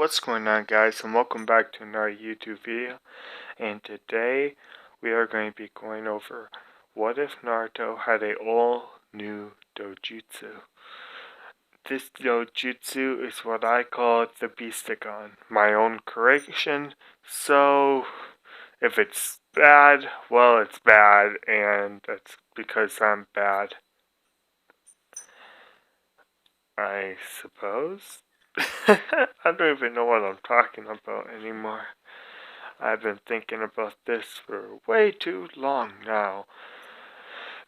What's going on, guys, and welcome back to another YouTube video. And today we are going to be going over what if Naruto had a all new dojutsu. This dojutsu is what I call the Beastagon, my own creation. So if it's bad, well, it's bad, and that's because I'm bad, I suppose. I don't even know what I'm talking about anymore. I've been thinking about this for way too long now.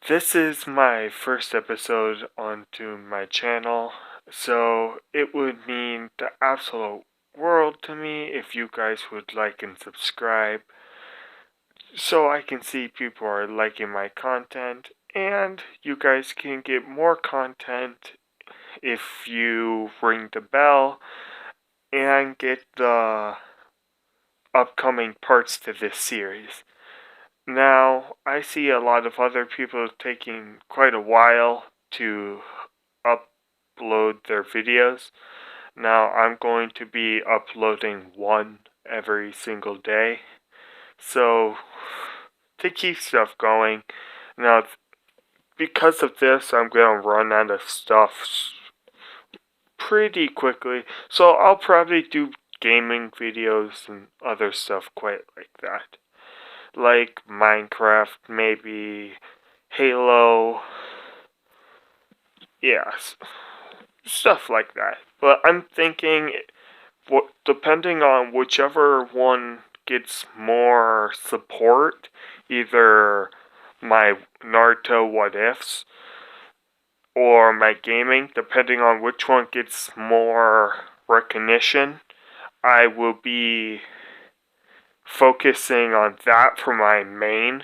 This is my first episode onto my channel, so it would mean the absolute world to me if you guys would like and subscribe, so I can see people are liking my content, and you guys can get more content if you ring the bell and get the upcoming parts to this series. Now, I see a lot of other people taking quite a while to upload their videos. Now, I'm going to be uploading one every single day. So, to keep stuff going. Now, because of this, I'm going to run out of stuff pretty quickly. So, I'll probably do gaming videos and other stuff quite like that. Like Minecraft, maybe Halo, yes, stuff like that. But I'm thinking, depending on whichever one gets more support, either my Naruto what ifs or my gaming, depending on which one gets more recognition, I will be focusing on that for my main,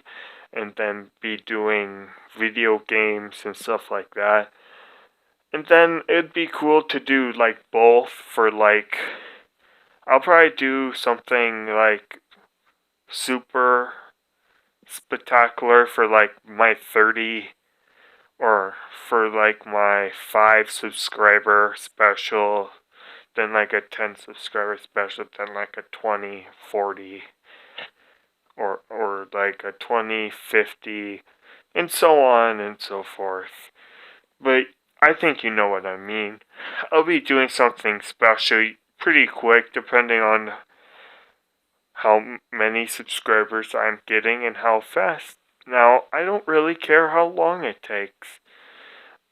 and then be doing video games and stuff like that. And then it'd be cool to do like both for like, I'll probably do something like super spectacular for like my 30, or for like my 5 subscriber special, then like a 10 subscriber special, then like a 20, 40, or like a 20, 50, and so on and so forth. But I think you know what I mean. I'll be doing something special pretty quick, depending on how many subscribers I'm getting and how fast. Now, I don't really care how long it takes.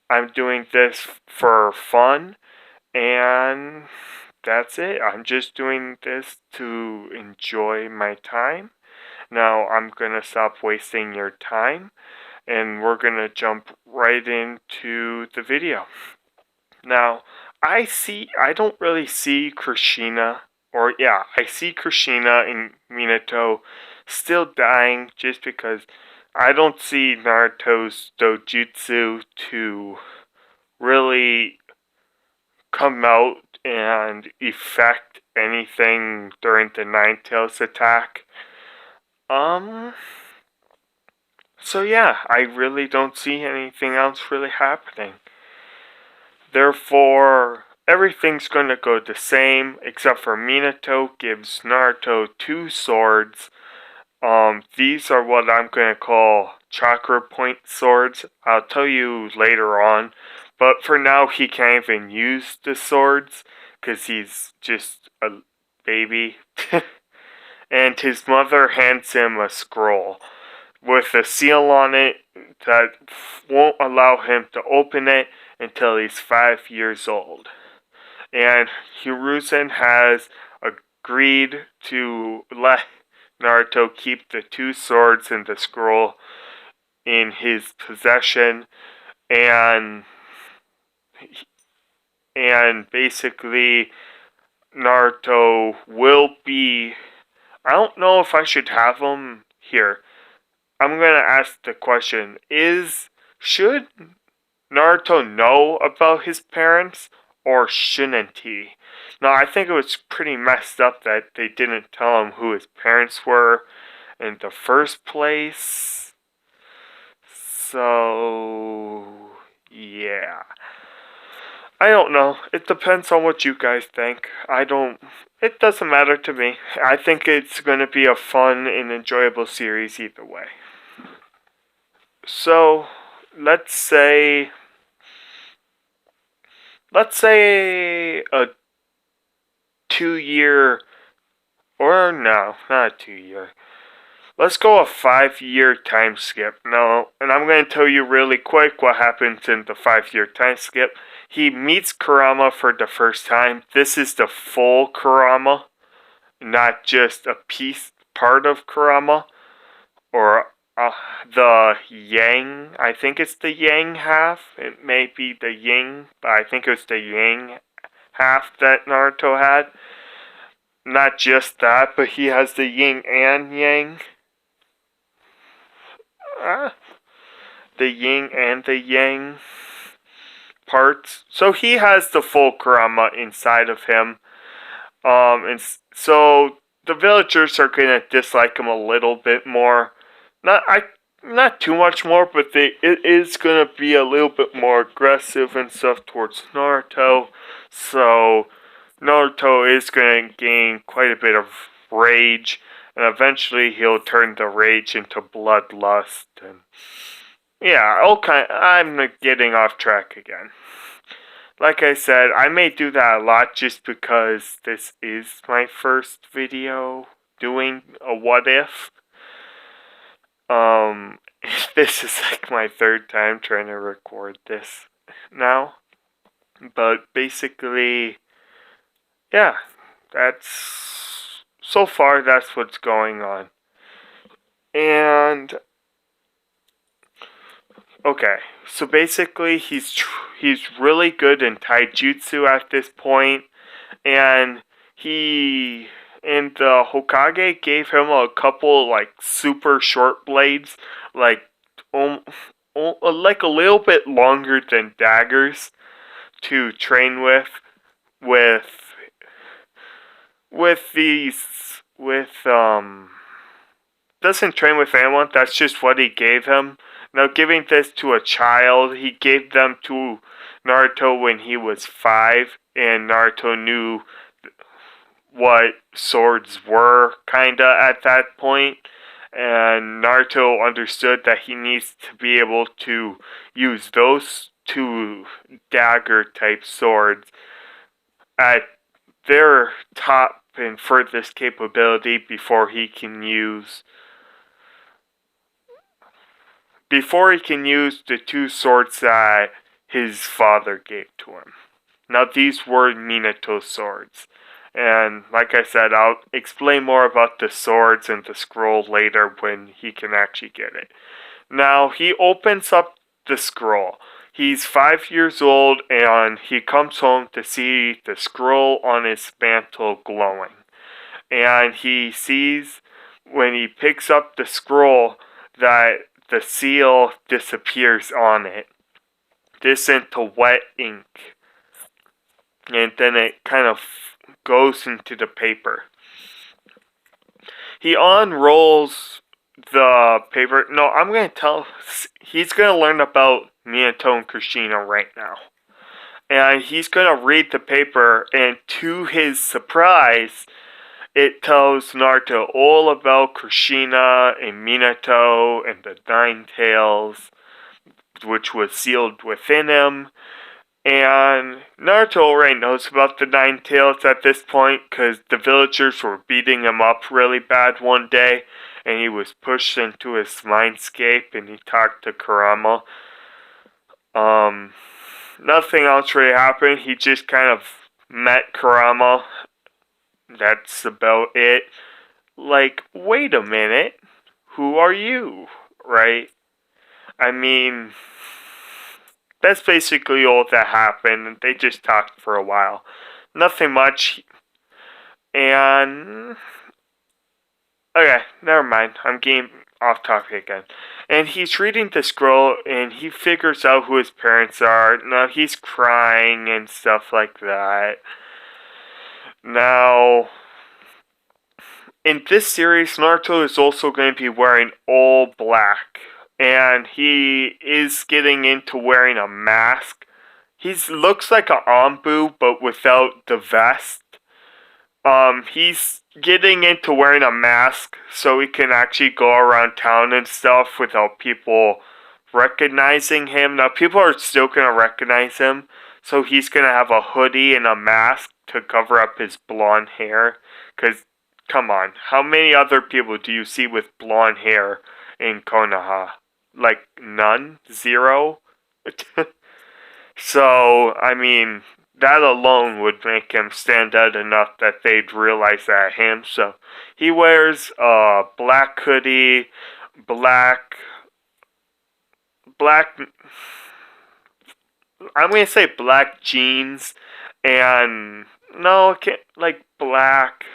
I'm doing this for fun, and that's it. I'm just doing this to enjoy my time. Now, I'm gonna stop wasting your time, and we're gonna jump right into the video. Now, I don't really see Kushina, I see Kushina and Minato still dying, just because I don't see Naruto's dojutsu to really come out and affect anything during the Nine Tails attack. So yeah, I really don't see anything else really happening. Therefore, everything's gonna go the same, except for Minato gives Naruto 2 swords. These are what I'm gonna call chakra point swords. I'll tell you later on. But for now, he can't even use the swords, because he's just a baby. And his mother hands him a scroll with a seal on it that won't allow him to open it until he's 5 years old. And Hiruzen has agreed to let Naruto keep the 2 swords and the scroll in his possession, and basically Naruto will be, I don't know if I should have him here. I'm gonna ask the question, should Naruto know about his parents, or shouldn't he? Now, I think it was pretty messed up that they didn't tell him who his parents were in the first place. So, yeah. I don't know. It depends on what you guys think. It doesn't matter to me. I think it's going to be a fun and enjoyable series either way. So, let's say a 2 year, or no, not a 2 year. Let's go a 5 year time skip. No, and I'm going to tell you really quick what happens in the 5 year time skip. He meets Kurama for the first time. This is the full Kurama, not just a part of Kurama, or the Yang. I think it's the Yang half. It may be the Yin, but I think it was the Yang half that Naruto had. Not just that, but he has the Yin and Yang. The Yin and the Yang parts. So he has the full Kurama inside of him. And so the villagers are gonna dislike him a little bit more. Not too much more, but it is gonna be a little bit more aggressive and stuff towards Naruto. So Naruto is gonna gain quite a bit of rage, and eventually he'll turn the rage into bloodlust. And yeah, okay, I'm getting off track again. Like I said, I may do that a lot just because this is my first video doing a what if. This is like my third time trying to record this now. But basically, yeah, so far that's what's going on. And okay, so basically he's really good in taijutsu at this point, and the Hokage gave him a couple like super short blades, like like a little bit longer than daggers, to train with doesn't train with anyone. That's just what he gave him. Now, giving this to a child, he gave them to Naruto when he was 5, and Naruto knew what swords were, kinda, at that point. And Naruto understood that he needs to be able to use those two dagger-type swords at their top and furthest capability before he can use the two swords that his father gave to him. Now, these were Minato swords. And like I said, I'll explain more about the swords and the scroll later when he can actually get it. Now, he opens up the scroll. He's 5 years old, and he comes home to see the scroll on his mantle glowing. And he sees, when he picks up the scroll, that the seal disappears on it. This into wet ink. And then it kind of goes into the paper. He unrolls the paper. No, I'm going to tell. He's going to learn about Minato and Kushina right now. And he's going to read the paper, and to his surprise, it tells Naruto all about Kushina and Minato and the Nine Tails, which was sealed within him. And Naruto already knows about the Nine Tails at this point, because the villagers were beating him up really bad one day, and he was pushed into his mindscape, and he talked to Kurama. Nothing else really happened. He just kind of met Kurama. That's about it. Like, wait a minute. Who are you? Right? I mean, that's basically all that happened. They just talked for a while. Nothing much. And okay, never mind. I'm getting off topic again. And he's reading the scroll, and he figures out who his parents are. Now, he's crying and stuff like that. Now, in this series, Naruto is also going to be wearing all black. And he is getting into wearing a mask. he looks like an Ambu, but without the vest. He's getting into wearing a mask so he can actually go around town and stuff without people recognizing him. Now, people are still gonna recognize him, so he's gonna have a hoodie and a mask to cover up his blonde hair. Cause, come on, how many other people do you see with blonde hair in Konoha? Like, none? Zero? So, I mean, that alone would make him stand out enough that they'd realize that him. So, he wears a black hoodie, black, black, I'm gonna say black jeans, and, no, I can't, like, black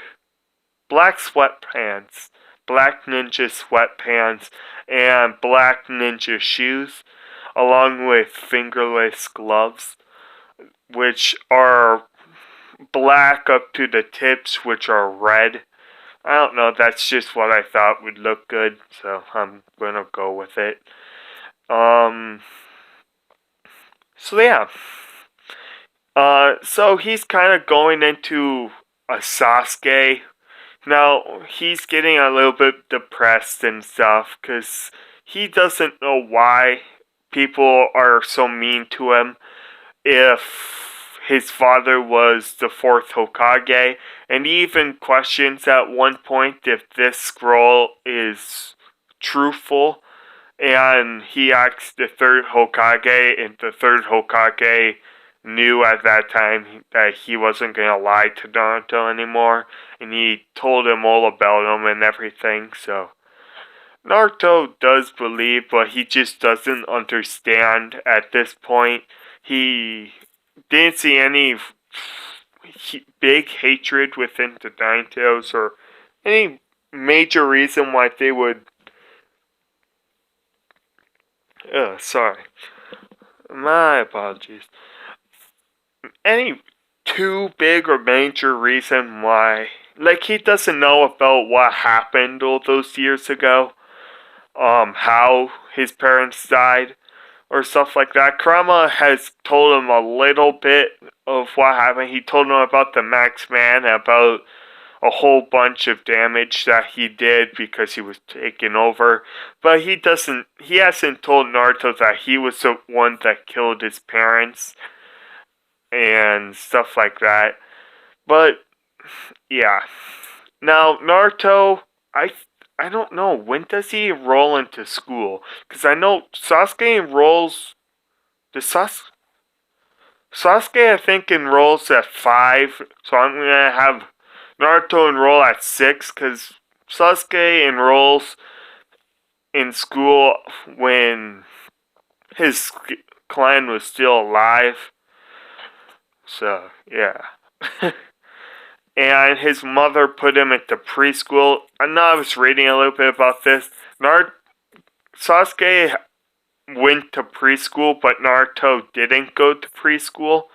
sweatpants, black ninja sweatpants, and black ninja shoes, along with fingerless gloves, which are black up to the tips, which are red. I don't know, that's just what I thought would look good, so I'm gonna go with it. So yeah. So he's kind of going into a Sasuke. Now, he's getting a little bit depressed and stuff, because he doesn't know why people are so mean to him. If his father was the fourth Hokage, and he even questions at one point if this scroll is truthful, and he asks the third Hokage, and the third Hokage knew at that time that he wasn't going to lie to Naruto anymore, and he told him all about him and everything, so Naruto does believe, but he just doesn't understand at this point. He didn't see any big hatred within the Nine Tails or any major reason why they would. Sorry. My apologies. Any too big or major reason why. Like, he doesn't know about what happened all those years ago. How his parents died or stuff like that. Kurama has told him a little bit of what happened. He told him about the Max Man, about a whole bunch of damage that he did because he was taken over. But he hasn't told Naruto that he was the one that killed his parents and stuff like that. But, yeah. Now, Naruto, I don't know, when does he enroll into school? Because I know Sasuke enrolls, Sasuke I think enrolls at 5, so I'm going to have Naruto enroll at 6, because Sasuke enrolls in school when his clan was still alive. So, yeah. And his mother put him into preschool. I know I was reading a little bit about this. Sasuke went to preschool, but Naruto didn't go to preschool.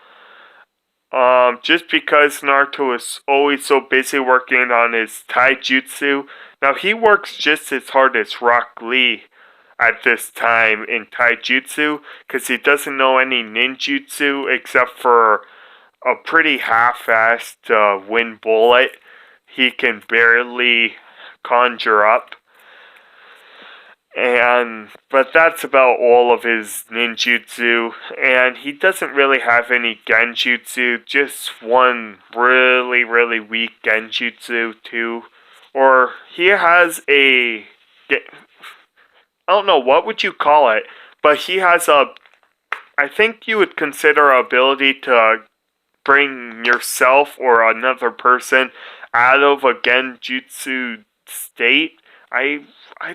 Just because Naruto was always so busy working on his taijutsu. Now, he works just as hard as Rock Lee at this time in taijutsu, because he doesn't know any ninjutsu except for a pretty half-assed wind bullet he can barely conjure up. But that's about all of his ninjutsu, and he doesn't really have any genjutsu, just one really, really weak genjutsu too. Or he has I don't know, what would you call it, but he has I think you would consider ability to bring yourself or another person out of a genjutsu state. I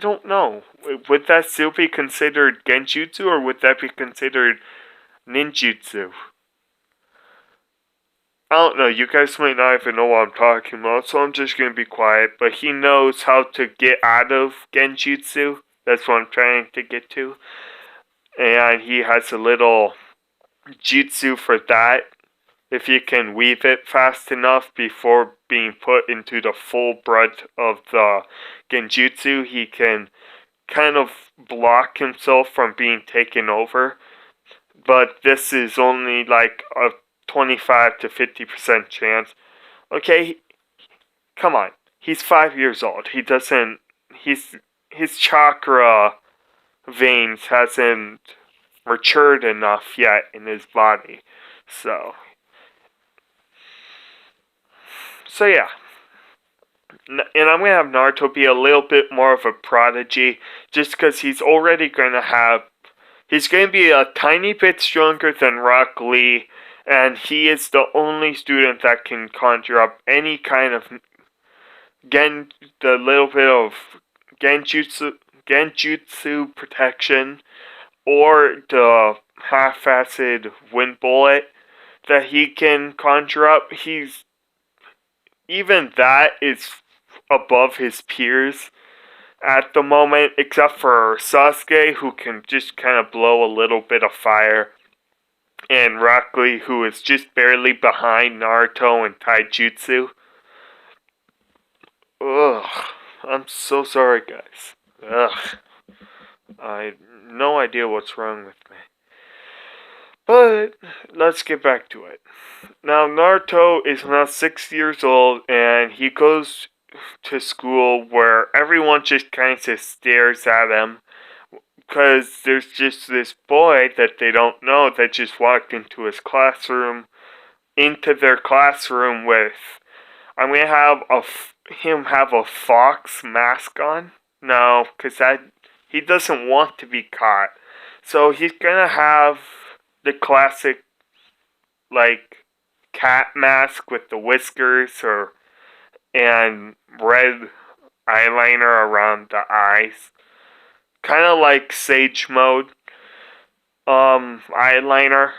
don't know. Would that still be considered genjutsu, or would that be considered ninjutsu? I don't know. You guys might not even know what I'm talking about, so I'm just gonna be quiet. But he knows how to get out of genjutsu. That's what I'm trying to get to. And he has a little jutsu for that. If he can weave it fast enough before being put into the full brunt of the genjutsu, he can kind of block himself from being taken over. but this is only like a 25 to 50% chance. Okay, come on. He's 5 years old. His chakra veins hasn't matured enough yet in his body. So yeah. And I'm going to have Naruto be a little bit more of a prodigy, just because he's going to be a tiny bit stronger than Rock Lee, and he is the only student that can conjure up any kind of the little bit of genjutsu protection, or the half-acid wind bullet that he can conjure up. Even that is above his peers at the moment, except for Sasuke, who can just kind of blow a little bit of fire, and Rock Lee, who is just barely behind Naruto in taijutsu. Ugh, I'm so sorry, guys. Ugh, I have no idea what's wrong with me. But let's get back to it. Now, Naruto is now 6 years old, and he goes to school where everyone just kind of stares at him, because there's just this boy that they don't know that just walked into their classroom with, I'm gonna have him have a fox mask on. No, because he doesn't want to be caught. So he's gonna have the classic, like, cat mask with the whiskers and red eyeliner around the eyes. Kind of like Sage Mode eyeliner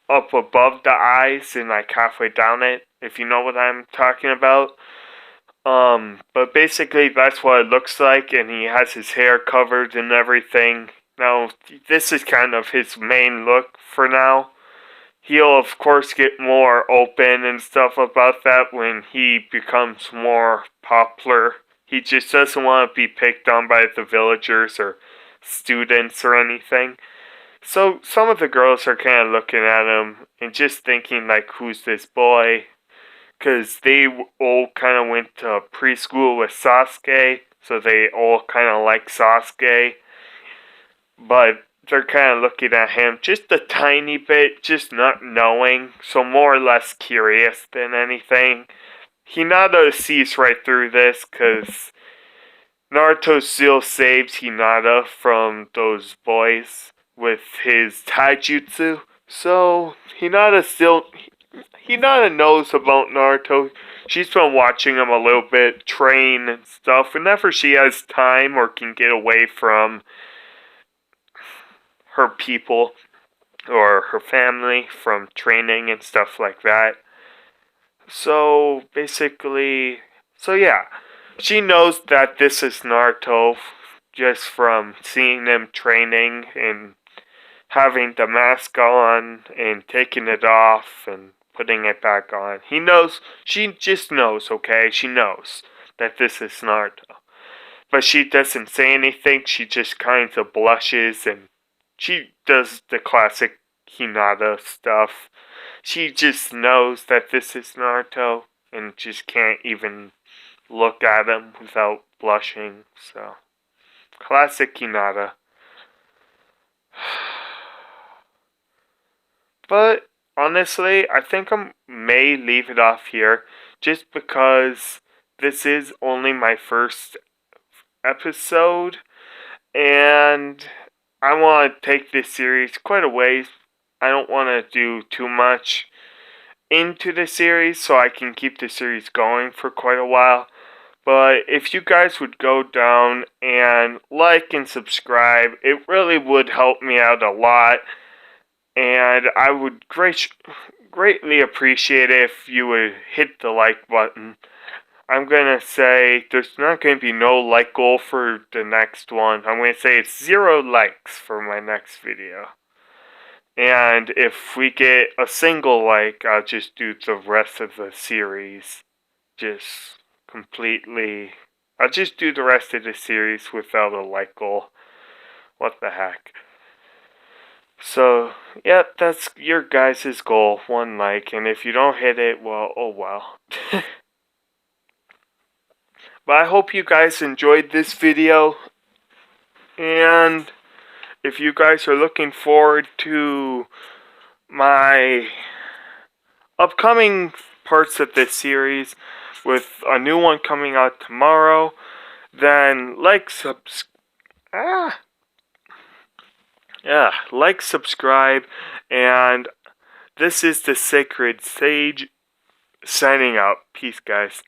up above the eyes and like halfway down it, if you know what I'm talking about. But basically that's what it looks like, and he has his hair covered and everything. Now, this is kind of his main look for now. He'll of course get more open and stuff about that when he becomes more popular. He just doesn't want to be picked on by the villagers or students or anything. So some of the girls are kind of looking at him and just thinking, like, who's this boy? Because they all kind of went to preschool with Sasuke, so they all kind of like Sasuke. But they're kind of looking at him just a tiny bit, just not knowing, so more or less curious than anything. Hinata sees right through this, because Naruto still saves Hinata from those boys with his taijutsu. So Hinata knows about Naruto. She's been watching him a little bit train and stuff. Whenever she has time or can get away from her people or her family from training and stuff like that. So basically, yeah. She knows that this is Naruto just from seeing them training and having the mask on and taking it off and putting it back on. She just knows, okay? She knows that this is Naruto. But she doesn't say anything, she just kind of blushes, and she does the classic Hinata stuff. She just knows that this is Naruto and just can't even look at him without blushing. So, classic Hinata. But honestly, I think I may leave it off here just because this is only my first episode, and I want to take this series quite a ways. I don't want to do too much into the series so I can keep the series going for quite a while. But if you guys would go down and like and subscribe, it really would help me out a lot. And I would greatly appreciate it if you would hit the like button. I'm gonna say there's not gonna be no like goal for the next one. I'm gonna say it's 0 likes for my next video. And if we get a single like, I'll just do the rest of the series. I'll just do the rest of the series without a like goal. What the heck. So, yeah, that's your guys' goal, 1 like, and if you don't hit it, well, oh well. But I hope you guys enjoyed this video, and if you guys are looking forward to my upcoming parts of this series, with a new one coming out tomorrow, then subscribe, and this is the Sacred Sage signing out. Peace, guys.